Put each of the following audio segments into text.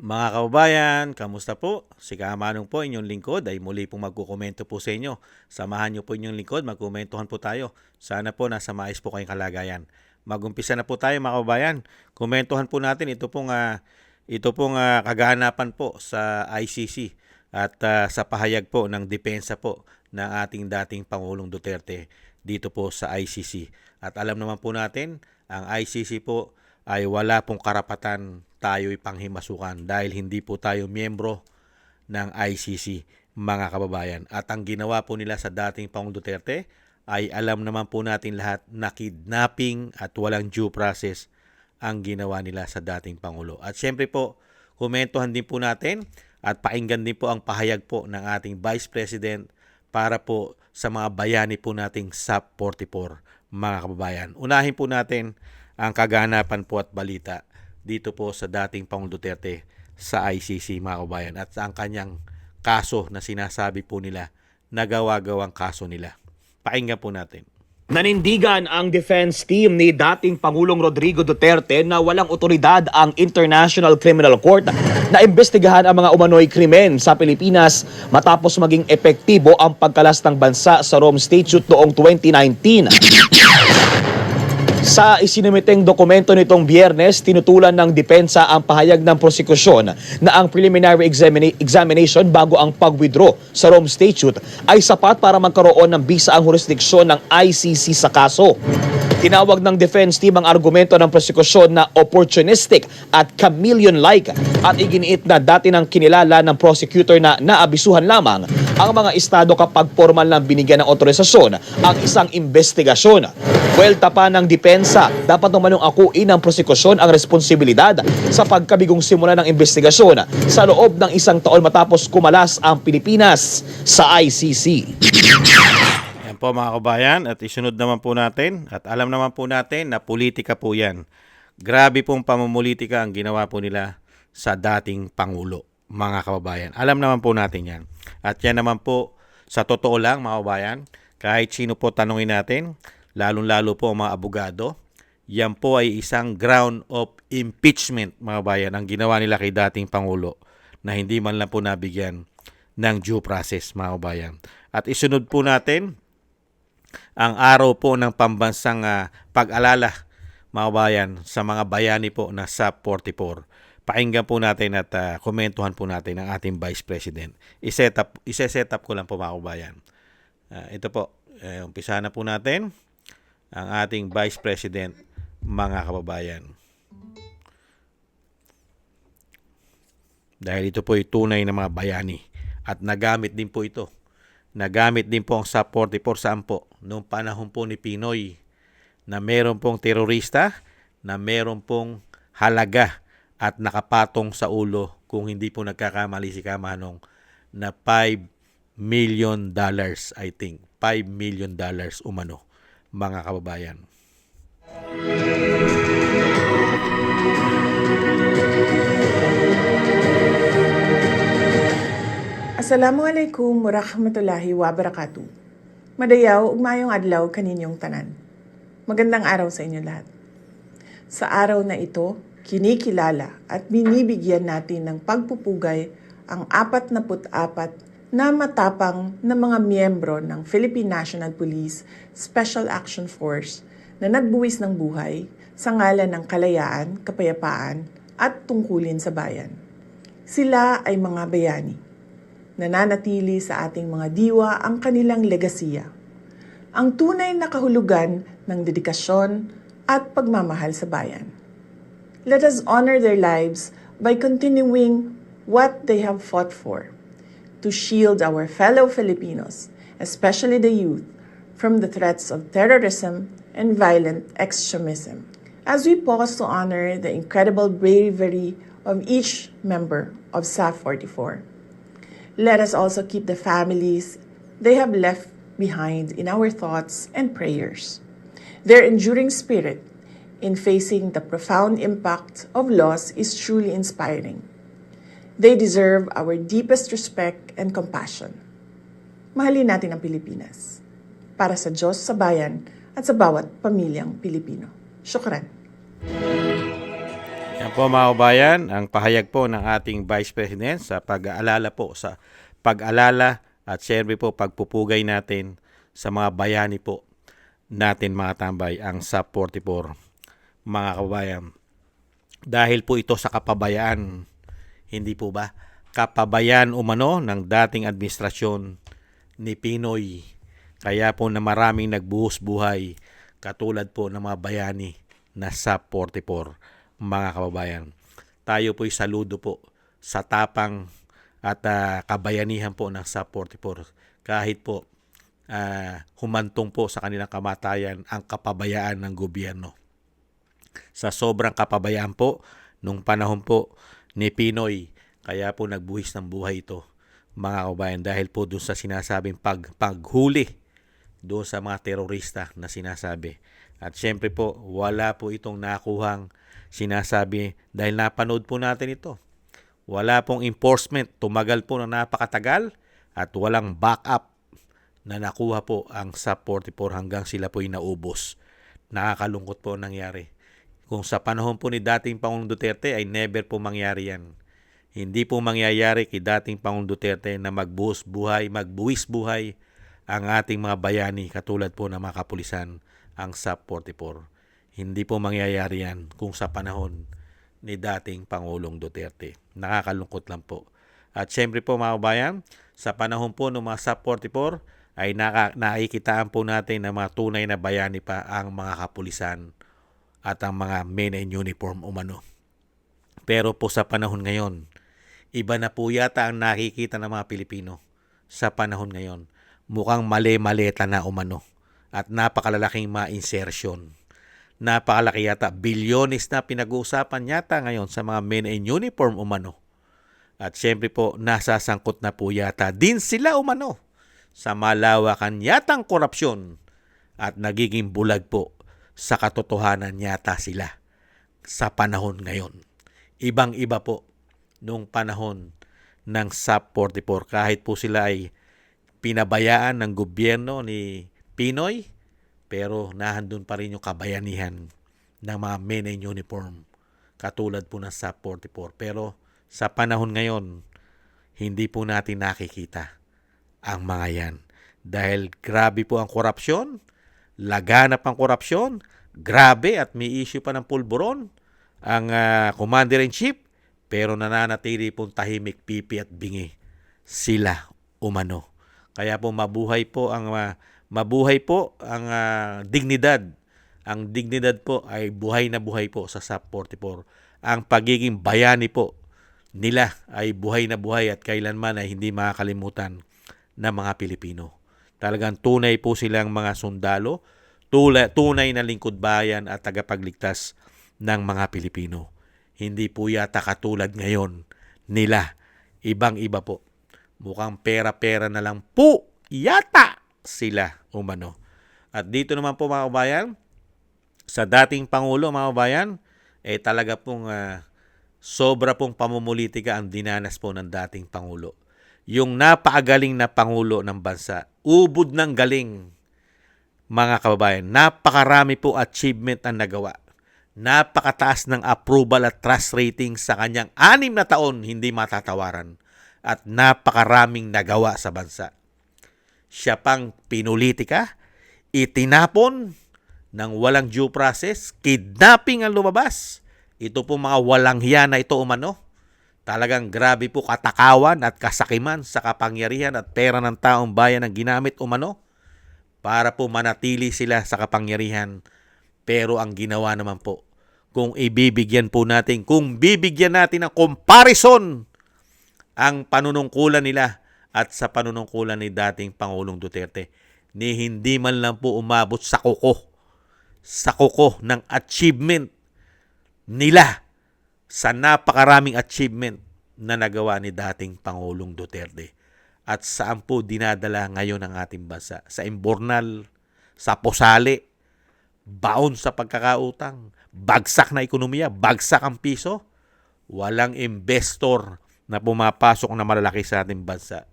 Mga kababayan, kamusta po? Si Kamanong po, inyong lingkod ay muli pong magkukomento po sa inyo. Samahan niyo po inyong lingkod, magkomentuhan po tayo. Sana po nasa maayos po kayong kalagayan. Magumpisa na po tayo mga kababayan. Komentuhan po natin ito pong kaganapan po sa ICC at sa pahayag po ng depensa po ng ating dating Pangulong Duterte dito po sa ICC. At alam naman po natin, ang ICC po ay wala pong karapatan tayo'y panghimasukan dahil hindi po tayo miyembro ng ICC, mga kababayan. At ang ginawa po nila sa dating Pangulong Duterte ay alam naman po natin lahat na kidnapping at walang due process ang ginawa nila sa dating Pangulo. At syempre po, komentuhan din po natin at pakinggan din po ang pahayag po ng ating Vice President para po sa mga bayani po nating SAP 44, mga kababayan. Unahin po natin ang kaganapan po at balita dito po sa dating Pangulong Duterte sa ICC, mga kababayan, at ang kanyang kaso na sinasabi po nila na gawa-gawang kaso nila. Pakinggan po natin. Nanindigan ang defense team ni dating Pangulong Rodrigo Duterte na walang otoridad ang International Criminal Court na imbestigahan ang mga umano'y krimen sa Pilipinas matapos maging epektibo ang pagkalas ng bansa sa Rome Statute noong 2019. Sa isinumiteng dokumento nitong Biyernes, tinutulan ng depensa ang pahayag ng prosekusyon na ang preliminary examination bago ang pag-withdraw sa Rome Statute ay sapat para magkaroon ng bisa ang jurisdiksyon ng ICC sa kaso. Tinawag ng defense team ang argumento ng prosekusyon na opportunistic at chameleon-like at iginiit na dati ng kinilala ng prosecutor na naabisuhan lamang ang mga estado kapag formal na binigyan ng otorisasyon ang isang investigasyon. Buwelta pa ng depensa, dapat naman yung akuin ng prosekusyon ang responsibilidad sa pagkabigong simula ng investigasyon sa loob ng isang taon matapos kumalas ang Pilipinas sa ICC. Yan po mga kabayan, at isunod naman po natin at alam naman po natin na politika po yan. Grabe pong pamumulitika ang ginawa po nila sa dating Pangulo, mga kababayan. Alam naman po natin yan. At yan naman po, sa totoo lang mga kababayan, kahit sino po tanungin natin, lalong-lalo po ang mga abogado, yan po ay isang ground of impeachment, mga kababayan, ang ginawa nila kay dating Pangulo na hindi man lang po nabigyan ng due process, mga kababayan. At isunod po natin ang araw po ng pambansang pag-alala, mga kababayan, sa mga bayani po na SAP 44. Pakinggan po natin at komentuhan po natin ang ating Vice President. Iset up ko lang po mga kababayan. Ito po, umpisa na po natin ang ating Vice President, mga kababayan. Dahil ito po ay tunay na mga bayani at nagamit din po ito. Nagamit din po ang SAP 44 saan po? Noong panahon po ni Pinoy na meron pong terorista, na meron pong halaga at nakapatong sa ulo, kung hindi po nagkakamali si Kamanong, na $5 million, I think. $5 million umano, mga kababayan. Assalamualaikum warahmatullahi wabarakatuh. Madayaw ug maayong adlaw kaninyong tanan. Magandang araw sa inyo lahat. Sa araw na ito, kinikilala at binibigyan natin ng pagpupugay ang 44 na matapang na mga miyembro ng Philippine National Police Special Action Force na nagbuwis ng buhay sa ngalan ng kalayaan, kapayapaan at tungkulin sa bayan. Sila ay mga bayani. Nananatili sa ating mga diwa ang kanilang legasiya. Ang tunay na kahulugan ng dedikasyon at pagmamahal sa bayan. Let us honor their lives by continuing what they have fought for, to shield our fellow Filipinos, especially the youth, from the threats of terrorism and violent extremism. As we pause to honor the incredible bravery of each member of SAF 44, let us also keep the families they have left behind in our thoughts and prayers. Their enduring spirit in facing the profound impact of loss is truly inspiring. They deserve our deepest respect and compassion. Mahalin natin ang Pilipinas. Para sa Diyos, sa bayan, at sa bawat pamilyang Pilipino. Syukran. Yan Yan po mga kabayan, ang pahayag po ng ating Vice President sa pag-alala at syempre po pagpupugay natin sa mga bayani po natin mga tambay, ang SAP 44 mga kabayan. Dahil po ito sa kapabayaan, hindi po ba? Kapabayaan umano ng dating administrasyon ni Pinoy. Kaya po na maraming nagbuhos buhay katulad po ng mga bayani na SAP 44 mga kababayan. Tayo po'y saludo po sa tapang at kabayanihan po ng SAP 44. Kahit po humantong po sa kanilang kamatayan ang kapabayaan ng gobyerno. Sa sobrang kapabayaan po nung panahon po ni Pinoy, kaya po nagbuhis ng buhay ito mga kababayan dahil po doon sa sinasabing paghuli doon sa mga terorista na sinasabi. At syempre po, wala po itong nakuhang sinasabi dahil napanood po natin ito. Wala pong enforcement, tumagal po na napakatagal at walang backup na nakuha po ang SAP 44 hanggang sila po'y naubos. Nakakalungkot po nangyari. Kung sa panahon po ni dating Pangulong Duterte ay never po mangyari yan. Hindi po mangyayari kay dating Pangulong Duterte na magbuwis buhay ang ating mga bayani katulad po ng mga kapulisan, ang SAP 44. Hindi po mangyayari yan kung sa panahon ni dating Pangulong Duterte. Nakakalungkot lang po. At syempre po mga kabayan, sa panahon po ng mga SAP 44 ay nakikitaan po natin na mga tunay na bayani pa ang mga kapulisan at ang mga men in uniform umano. Pero po sa panahon ngayon, iba na po yata ang nakikita ng mga Pilipino sa panahon ngayon. Mukhang mali-maleta na umano at napakalalaking mga insertion. Napakalaki yata, bilyones na pinag-uusapan yata ngayon sa mga men in uniform umano. At syempre po, nasasangkot na po yata din sila umano sa malawakan yatang korupsyon at nagiging bulag po sa katotohanan yata sila sa panahon ngayon. Ibang-iba po nung panahon ng SAP 44 kahit po sila ay pinabayaan ng gobyerno ni Pinoy, pero nahandun pa rin yung kabayanihan ng mga men in uniform katulad po ng SAP 44. Pero sa panahon ngayon, hindi po natin nakikita ang mga yan. Dahil grabe po ang korupsyon, laganap ang korupsyon, grabe at may issue pa ng pulburon ang Commander-in-Chief, pero nananatili pong tahimik, pipi at bingi sila umano. Kaya po mabuhay po ang dignidad. Ang dignidad po ay buhay na buhay po sa SAP 44. Ang pagiging bayani po nila ay buhay na buhay at kailanman ay hindi makakalimutan ng mga Pilipino. Talagang tunay po silang mga sundalo, tunay na lingkod bayan at tagapagligtas ng mga Pilipino. Hindi po yata katulad ngayon nila. Ibang-iba po. Mukhang pera-pera na lang po yata sila umano. At dito naman po mga kabayan, sa dating Pangulo mga kabayan, talaga pong sobra pong pamumulitika ang dinanas po ng dating Pangulo. Yung napakagaling na Pangulo ng bansa, ubod ng galing mga kababayan. Napakarami po achievement ang nagawa. Napakataas ng approval at trust rating sa kanyang 6 na taon, hindi matatawaran. At napakaraming nagawa sa bansa. Siya pang pinulitika, itinapon ng walang due process, kidnapping ang lumabas. Ito po mga walang hiya na ito umano. Talagang grabe po katakawan at kasakiman sa kapangyarihan at pera ng taong bayan ang ginamit umano para po manatili sila sa kapangyarihan. Pero ang ginawa naman po, kung bibigyan natin ng comparison ang panunungkulan nila at sa panunungkulan ni dating Pangulong Duterte, ni hindi man lang po umabot sa kuko ng achievement nila sa napakaraming achievement na nagawa ni dating Pangulong Duterte. At saan po dinadala ngayon ang ating bansa? Sa imbornal, sa posali, baon sa pagkakautang, bagsak na ekonomiya, bagsak ang piso, walang investor na pumapasok na malalaki sa ating bansa.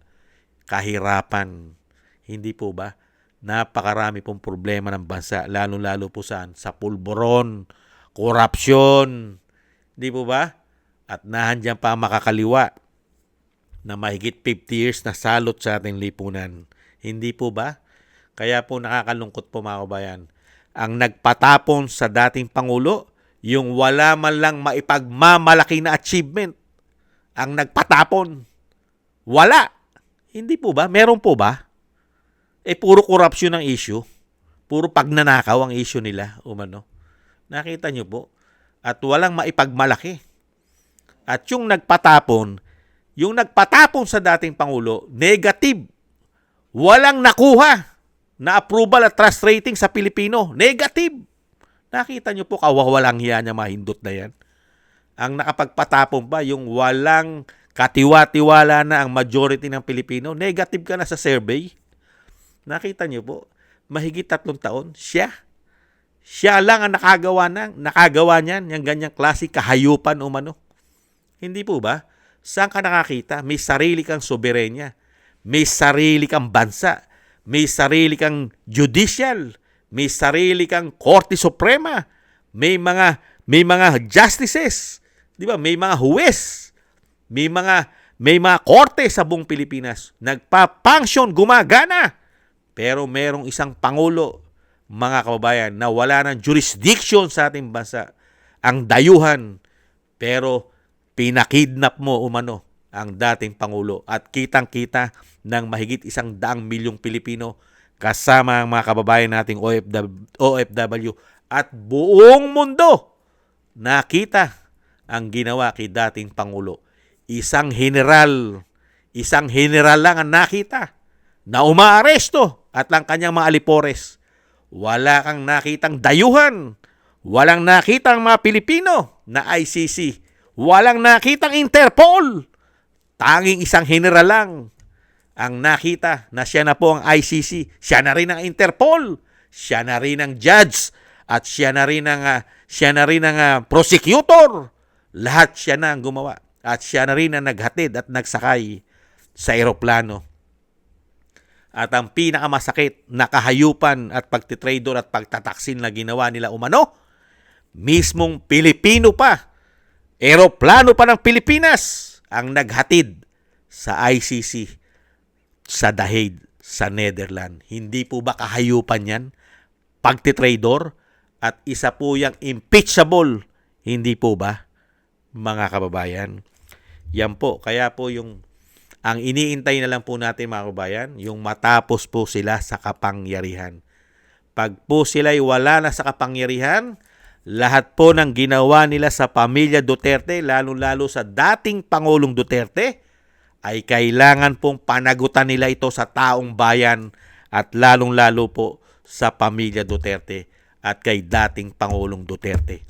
Kahirapan. Hindi po ba? Napakarami pong problema ng bansa, lalo-lalo po sa pulburon, korupsyon, Di po ba? At nahandyan pa ang makakaliwa na mahigit 50 years na salot sa ating lipunan. Hindi po ba? Kaya po nakakalungkot po mga kabayan. Ang nagpatapon sa dating Pangulo, yung wala man lang maipagmamalaki na achievement. Ang nagpatapon. Wala. Hindi po ba? Meron po ba? Puro corruption ang issue. Puro pagnanakaw ang issue nila. Umano. Nakita nyo po? At walang maipagmalaki. At yung nagpatapon sa dating Pangulo, negative. Walang nakuha na approval at trust rating sa Pilipino. Negative. Nakita nyo po kawawalang hiya niya mahindot na yan. Ang nakapagpatapon ba, yung walang katiwa-tiwala na ang majority ng Pilipino, negative ka na sa survey. Nakita nyo po, mahigit 3 taon, siya lang ang nakagawa niyan, yung ganyang klase kahayupan umano. Hindi po ba? Saan ka nakakita? May sarili kang soberenya. May sarili kang bansa. May sarili kang judicial. May sarili kang Korte Suprema. May mga justices. Di ba? May mga huwes. May mga korte sa buong Pilipinas. Nagpa-function, gumagana. Pero merong isang pangulo, mga kababayan, na wala ng jurisdiction sa ating bansa. Ang dayuhan. Pero pinakidnap mo umano ang dating Pangulo at kitang-kita ng mahigit 100 milyong Pilipino kasama ang mga kababayan nating OFW at buong mundo nakita ang ginawa kay dating Pangulo. Isang general lang ang nakita na umaaresto at ang kanyang mga alipores. Wala kang nakitang dayuhan, walang nakitang mga Pilipino na ICC. Walang nakitang Interpol. Tanging isang general lang ang nakita na siya na po ang ICC. Siya na rin ang Interpol. Siya na rin ang judge. At siya na rin ang prosecutor. Lahat siya na ang gumawa. At siya na rin ang naghatid at nagsakay sa eroplano. At ang pinakamasakit na kahayupan at pagtitrador at pagtataksin na ginawa nila umano, mismong Pilipino pa, eroplano pa ng Pilipinas ang naghatid sa ICC sa The Hague, sa Netherlands. Hindi po ba kahayupan yan? Pagtitrador at isa po yung impeachable. Hindi po ba, mga kababayan? Yan po. Kaya po ang iniintay na lang po natin mga kababayan, yung matapos po sila sa kapangyarihan. Pag po sila'y wala na sa kapangyarihan, lahat po ng ginawa nila sa pamilya Duterte, lalo-lalo sa dating Pangulong Duterte, ay kailangan pong panagutan nila ito sa taong bayan at lalong-lalo po sa pamilya Duterte at kay dating Pangulong Duterte.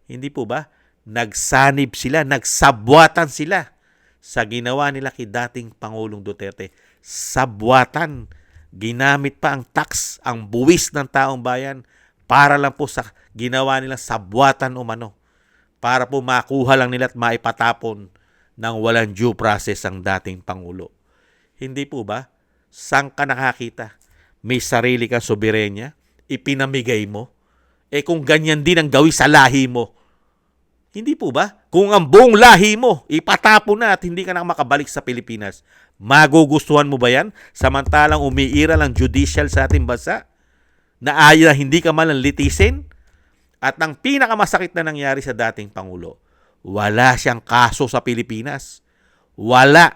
Hindi po ba? Nagsanib sila, nagsabwatan sila sa ginawa nila kay dating Pangulong Duterte. Sabwatan. Ginamit pa ang tax, ang buwis ng taong bayan para lang po sa ginawa nilang sabwatan umano. Para po makuha lang nila at maipatapon ng walang due process ang dating Pangulo. Hindi po ba? Saan ka nakakita? May sarili kang soberenya? Ipinamigay mo? Kung ganyan din ang gawin sa lahi mo, hindi po ba? Kung ang buong lahi mo, ipatapon na at hindi ka na makabalik sa Pilipinas, magugustuhan mo ba yan? Samantalang umiiral ang judicial sa ating bansa? Na ayaw hindi ka man lang litisin? At ang pinakamasakit na nangyari sa dating Pangulo, wala siyang kaso sa Pilipinas. Wala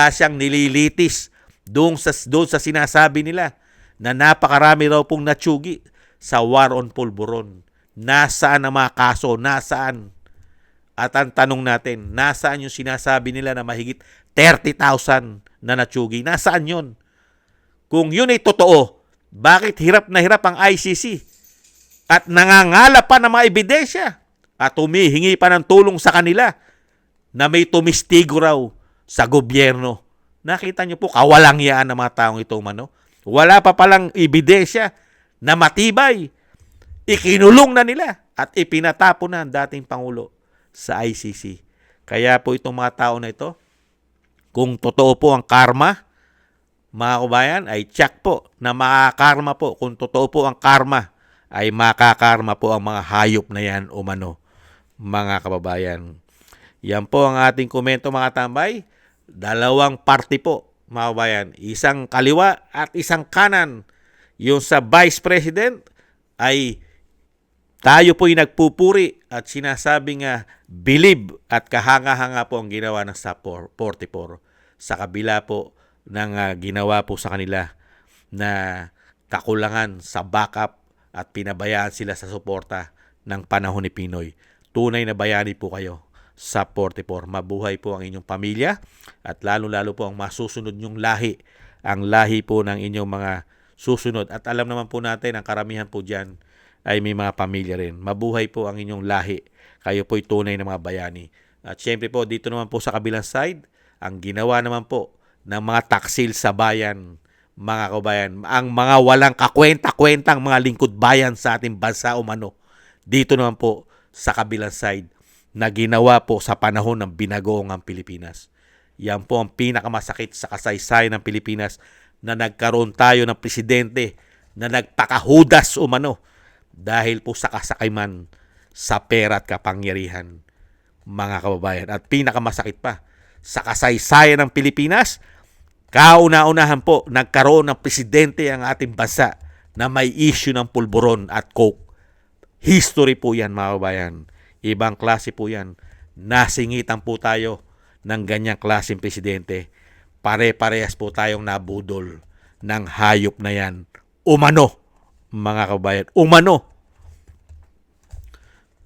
siyang nililitis doon sa sinasabi nila na napakarami raw pong natsugi sa war on pulburon. Nasaan ang mga kaso? Nasaan? At ang tanong natin, nasaan yung sinasabi nila na mahigit 30,000 na natsugi? Nasaan yun? Kung yun ay totoo, bakit hirap na hirap ang ICC at nangangalap pa ng mga ebidensya at humihingi pa ng tulong sa kanila na may tumistigo raw sa gobyerno? Nakita niyo po, kawalangyaan ng mga taong ito, mano. Wala pa palang ebidensya na matibay. Ikinulong na nila at ipinatapon na ang dating Pangulo sa ICC. Kaya po itong mga tao na ito, kung totoo po ang karma, mga kabayan, ay check po na makakarma po. Kung totoo po ang karma, ay makakarma po ang mga hayop na yan umano. mga kababayan. Yan po ang ating komento mga tambay. Dalawang party po mga kababayan. Isang kaliwa at isang kanan. Yung sa Vice President ay tayo po'y nagpupuri at sinasabing believe at kahanga-hanga po ang ginawa ng sa 44. Sa kabila po ng ginawa po sa kanila na kakulangan sa backup at pinabayaan sila sa suporta ng panahon ni Pinoy. Tunay na bayani po kayo sa 44. Mabuhay po ang inyong pamilya at lalo-lalo po ang masusunod nyong lahi. Ang lahi po ng inyong mga susunod. At alam naman po natin, ang karamihan po dyan ay may mga pamilya rin. Mabuhay po ang inyong lahi. Kayo po'y tunay na mga bayani. At syempre po, dito naman po sa kabilang side, ang ginawa naman po ng mga taksil sa bayan, mga kabayan, ang mga walang kakwenta-kwentang mga lingkod bayan sa ating bansa umano. Dito naman po sa kabilang side na ginawa po sa panahon ng binagoong ang Pilipinas. Yan po ang pinakamasakit sa kasaysayan ng Pilipinas na nagkaroon tayo ng presidente na nagpakahudas umano dahil po sa kasakiman sa pera at kapangyarihan, mga kababayan. At pinakamasakit pa, sa kasaysayan ng Pilipinas, kauna-unahan po nagkaroon ng presidente ang ating bansa na may issue ng pulburon at coke. History po yan mga kababayan. Ibang klase po yan. Nasingitan po tayo ng ganyang klaseng presidente. Pare-parehas po tayong nabudol ng hayop na yan. Umano, mga kababayan. Umano.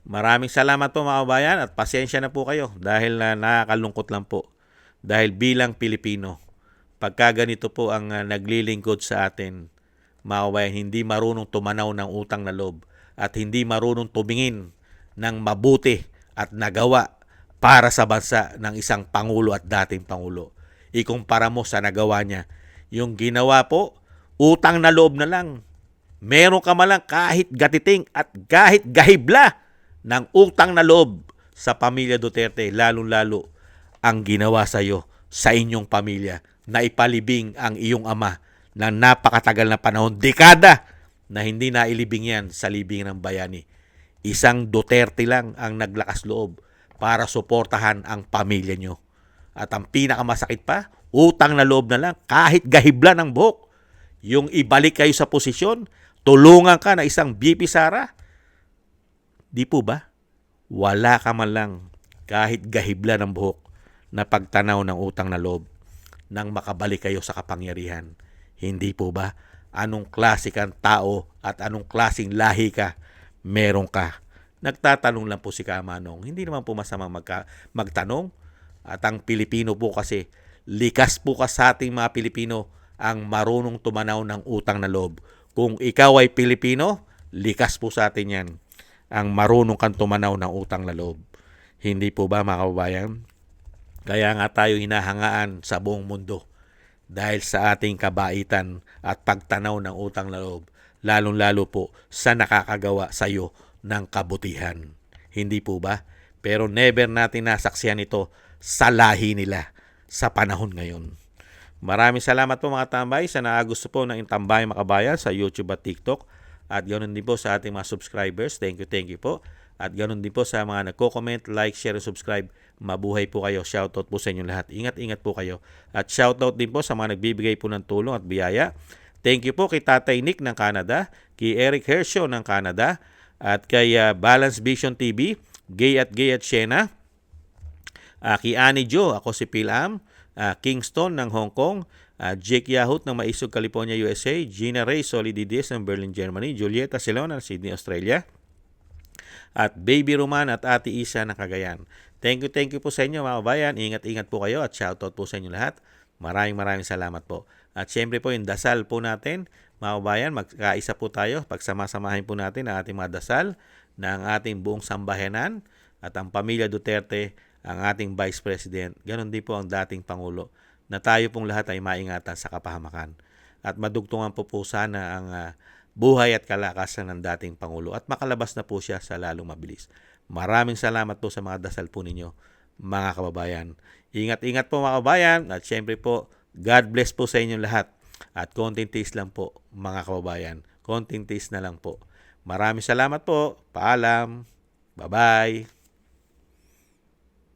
Maraming salamat po mga kababayan at pasensya na po kayo dahil nakakalungkot lang po. Dahil bilang Pilipino, pagka ganito po ang naglilingkod sa atin, mga kababayan, hindi marunong tumanaw ng utang na loob at hindi marunong tumingin ng mabuti at nagawa para sa bansa ng isang Pangulo at dating Pangulo. Ikumpara mo sa nagawa niya. Yung ginawa po, utang na loob na lang. Meron ka malang kahit gatiting at kahit gahibla ng utang na loob sa pamilya Duterte, lalong-lalo ang ginawa sa iyo, sa inyong pamilya, na ipalibing ang iyong ama na napakatagal na panahon, dekada, na hindi nailibing yan sa libing ng bayani. Isang Duterte lang ang naglakas loob para suportahan ang pamilya nyo. At ang pinakamasakit pa, utang na loob na lang, kahit gahibla ng buhok. Yung ibalik kayo sa posisyon, tulungan ka na isang VP Sara. Di po ba? Wala ka man lang kahit gahibla ng buhok na pagtanaw ng utang na loob nang makabalik kayo sa kapangyarihan. Hindi po ba? Anong klase kang tao at anong klaseng lahi ka meron ka? Nagtatanong lang po si Kamanong. Hindi naman po masamang magtanong. At ang Pilipino po kasi, likas po ka sa ating mga Pilipino ang marunong tumanaw ng utang na loob. Kung ikaw ay Pilipino, likas po sa atin yan ang marunong kang tumanaw ng utang na loob. Hindi po ba mga kababayan? Kaya nga tayo hinahangaan sa buong mundo dahil sa ating kabaitan at pagtanaw ng utang na loob, lalong-lalo po sa nakakagawa sa iyo ng kabutihan. Hindi po ba? Pero never natin nasaksihan ito sa lahi nila sa panahon ngayon. Maraming salamat po mga tambay sa naagusto po ng Tambay Makabayan sa YouTube at TikTok. At ganoon din po sa ating mga subscribers. Thank you po. At ganoon din po sa mga nagko-comment, like, share, and subscribe. Mabuhay po kayo. Shoutout po sa inyong lahat. Ingat-ingat po kayo. At shoutout din po sa mga nagbibigay po ng tulong at biyaya. Thank you po kay Tatay Nick ng Canada, kay Eric Hershaw ng Canada, at kay Balance Vision TV, Gay at Shena, kay Annie Jo, ako si Pilam, Kingston ng Hong Kong, Jake Yahut ng Maisog, California, USA, Gina Ray Solidides ng Berlin, Germany, Julieta Silona ng Sydney, Australia, at Baby Roman at Ate Isa ng Cagayan. Thank you po sa inyo mga kabayan. Ingat-ingat po kayo at shoutout po sa inyo lahat. Maraming salamat po. At syempre po yung dasal po natin, mga kabayan, magkaisa po tayo. Pagsama-samahin po natin ang ating mga dasal ng ating buong sambayanan at ang pamilya Duterte, ang ating Vice President. Ganon din po ang dating Pangulo, na tayo pong lahat ay maingatan sa kapahamakan. At madugtungan po sana ang buhay at kalakasan ng dating Pangulo at makalabas na po siya sa lalong mabilis. Maraming salamat po sa mga dasal po ninyo, mga kababayan. Ingat-ingat po mga kababayan at syempre po, God bless po sa inyong lahat. At konting tiis lang po mga kababayan. Konting tiis na lang po. Maraming salamat po. Paalam. Bye-bye.